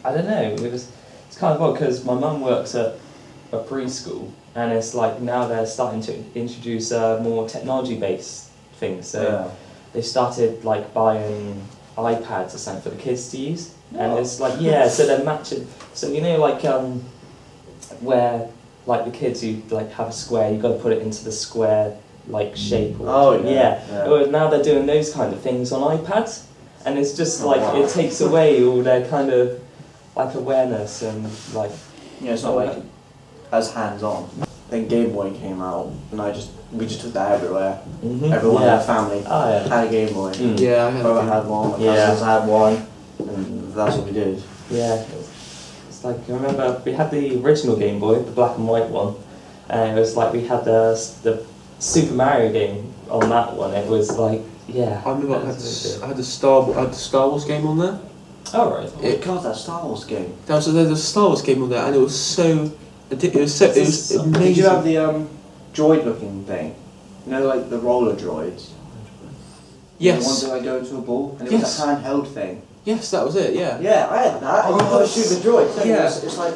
I don't know. It's kind of odd because my mum works at a preschool, and it's like now they're starting to introduce more technology-based things. So they started like buying iPads or something for the kids to use, and it's like so they're matching. So you know like where like the kids who like have a square, you've got to put it into the square like shape. Or Well, now they're doing those kind of things on iPads, and it's just like it takes away all their kind of like awareness and like it's not like as hands-on. Then Game Boy came out, and we just took that everywhere. Everyone in the family had a Game Boy. Yeah, I had Brother had one, my cousins had one, and that's what we did. Yeah, it's like I remember we had the original Game Boy, the black and white one, and it was like we had the Super Mario game on that one. It was like I remember I had the Star Wars game on there. Oh right. God, that Star Wars game. There's a Star Wars game on there, and it was so. It was amazing. Did you have the droid-looking thing? You know, like the roller droids. Yes. The ones that go into a ball, and it was a handheld thing. Yes, that was it. Yeah. Yeah, I had that. You got to shoot the droids. Yeah. It's like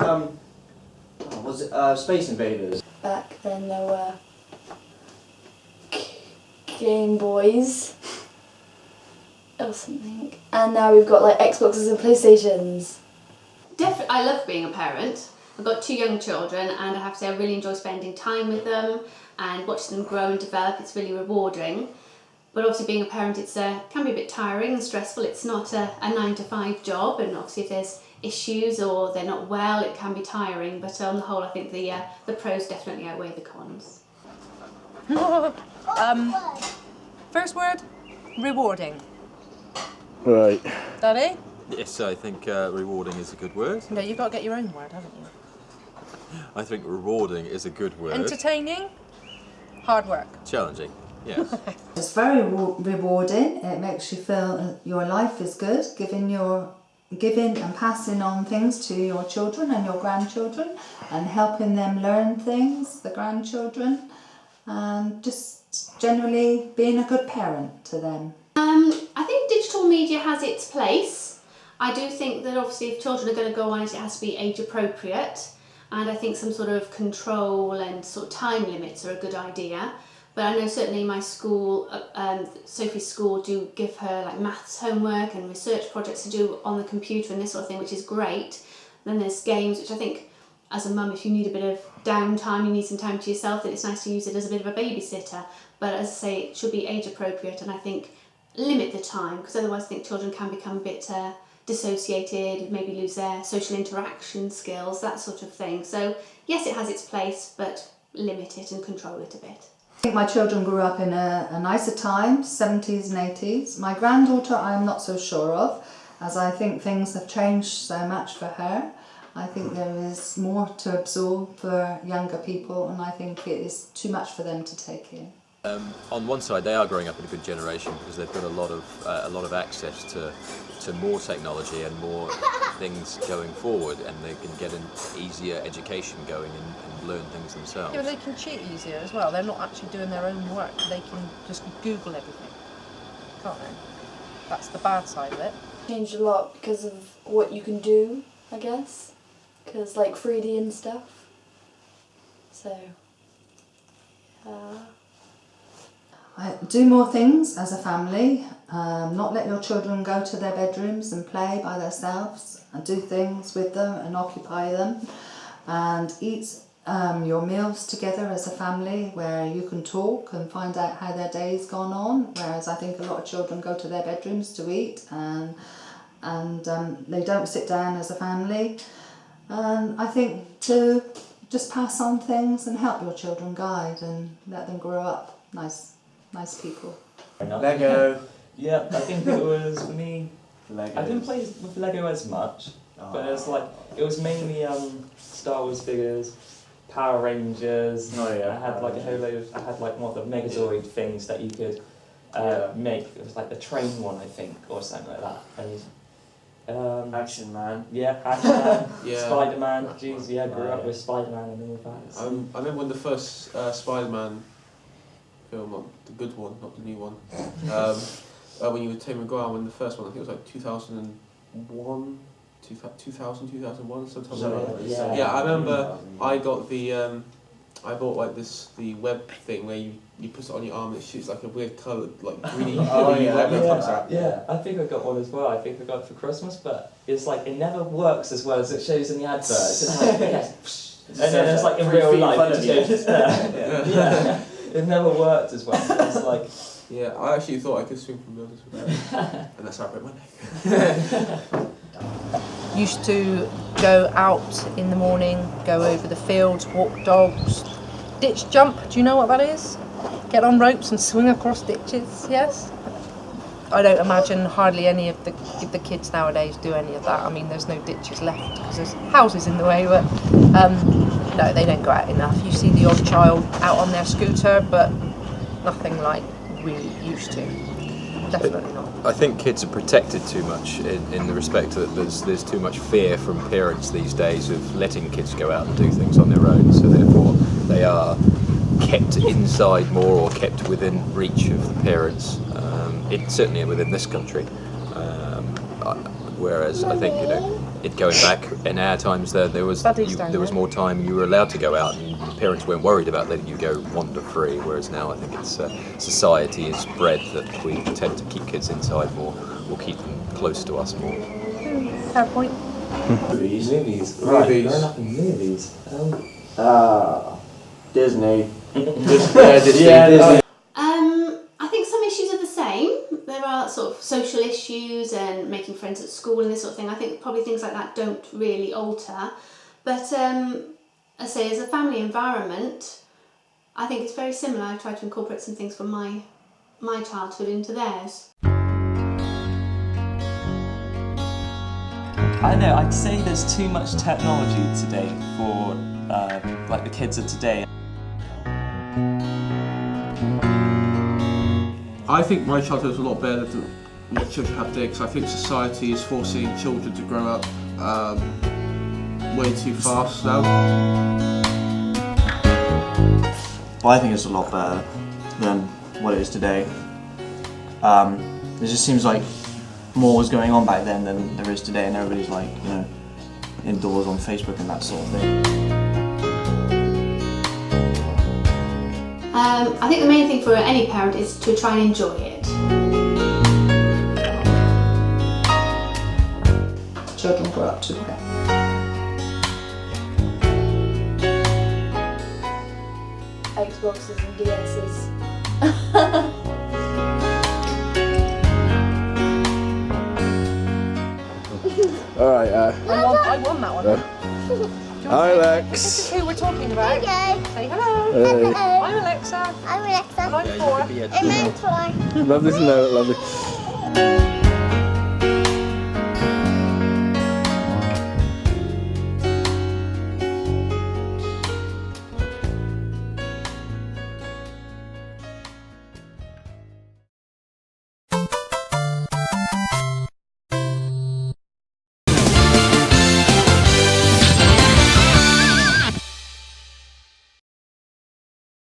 was it Space Invaders? Back then there were Game Boys or something, and now we've got like Xboxes and PlayStations. I love being a parent. I've got 2 young children, and I have to say I really enjoy spending time with them and watching them grow and develop. It's really rewarding. But obviously being a parent, can be a bit tiring and stressful. It's not a 9-to-5 job, and obviously if there's issues or they're not well, it can be tiring. But on the whole, I think the pros definitely outweigh the cons. First word, rewarding. Right. Daddy? Yes, I think rewarding is a good word. No, you've got to get your own word, haven't you? I think rewarding is a good word. Entertaining, hard work. Challenging, yes. It's very rewarding. It makes you feel your life is good, giving and passing on things to your children and your grandchildren, and helping them learn things, the grandchildren, and just generally being a good parent to them. I think digital media has its place. I do think that obviously if children are going to go on it, it has to be age appropriate, and I think some sort of control and sort of time limits are a good idea. But I know certainly my school, Sophie's school, do give her like maths homework and research projects to do on the computer and this sort of thing, which is great. Then there's games, which I think as a mum, if you need a bit of downtime, you need some time to yourself, then it's nice to use it as a bit of a babysitter. But as I say, it should be age appropriate, and I think limit the time, because otherwise I think children can become a bit dissociated, maybe lose their social interaction skills, that sort of thing. So yes, it has its place, but limit it and control it a bit. I think my children grew up in a nicer time, 70s and 80s. My granddaughter I'm not so sure of, as I think things have changed so much for her. I think there is more to absorb for younger people, and I think it is too much for them to take in. On one side, they are growing up in a good generation because they've got a lot of access to more technology and more things going forward, and they can get an easier education going and learn things themselves. Yeah, but they can cheat easier as well. They're not actually doing their own work. They can just Google everything, can't they? That's the bad side of it. Changed a lot because of what you can do, I guess. Because like 3D and stuff. So, do more things as a family, not let your children go to their bedrooms and play by themselves, and do things with them and occupy them, and eat your meals together as a family where you can talk and find out how their day's gone on, whereas I think a lot of children go to their bedrooms to eat and they don't sit down as a family. And I think to just pass on things and help your children guide and let them grow up nice people. Lego. Yeah, I think it was for me. Legos. I didn't play with Lego as much, but it was mainly Star Wars figures, Power Rangers. Oh yeah. I had like a whole load of, I had like one of the Megazord things that you could make. It was like the train one, I think, or something like that. And Action Man. yeah, Action Man, Yeah. Spider-Man. Jeez, yeah, grew up with Spider-Man and all that. I remember when the first Spider-Man film, the good one, not the new one, when you were Tobey Maguire, when the first one, I think it was like 2001, 2000, 2001, sometime So, like that. yeah. Yeah, I remember I got the I bought like the web thing where you put it on your arm and it shoots like a weird coloured like greeny web that comes out. Yeah, I think I got one as well. I think I got it for Christmas, but it's like it never works as well as it shows in the advert. It's just like yes, and then it's like in real life it just goes there. Yeah, it never worked as well. It's like yeah, I actually thought I could swim from buildings without it, and that's how I broke my neck. Used to go out in the morning, go over the fields, walk dogs, ditch jump. Do you know what that is? Get on ropes and swing across ditches. Yes. I don't imagine hardly any of the kids nowadays do any of that. I mean, there's no ditches left because there's houses in the way, but no, they don't go out enough. You see the odd child out on their scooter, but nothing like we used to. Definitely not. I think kids are protected too much in the respect that there's too much fear from parents these days of letting kids go out and do things on their own, so therefore they are kept inside more or kept within reach of the parents. Certainly within this country. Whereas I think it going back in our times there was more time you were allowed to go out and parents weren't worried about letting you go wander free. Whereas now I think it's society is bred that we tend to keep kids inside more or keep them close to us more. Fair point. movies. Right, Growing up in movies. Disney. Disney. I think some issues are the same. There are sort of social issues and making friends at school and this sort of thing. I think probably things like that don't really alter. But I say as a family environment, I think it's very similar. I try to incorporate some things from my childhood into theirs. I know, I'd say there's too much technology today for like the kids of today. I think my childhood was a lot better than what children have today, because I think society is forcing children to grow up way too fast now. Well, I think it's a lot better than what it is today. It just seems like more was going on back then than there is today, and everybody's like, you know, indoors on Facebook and that sort of thing. I think the main thing for any parent is to try and enjoy it. Children grow up too quick. Xboxes and DS's. Alright, I won that one. hi Lex. Who we're talking about? Okay. Say hello. Hey. I'm Alexa. I'm Alexa. And I'm 4. I'm 4. Lovely to know, lovely.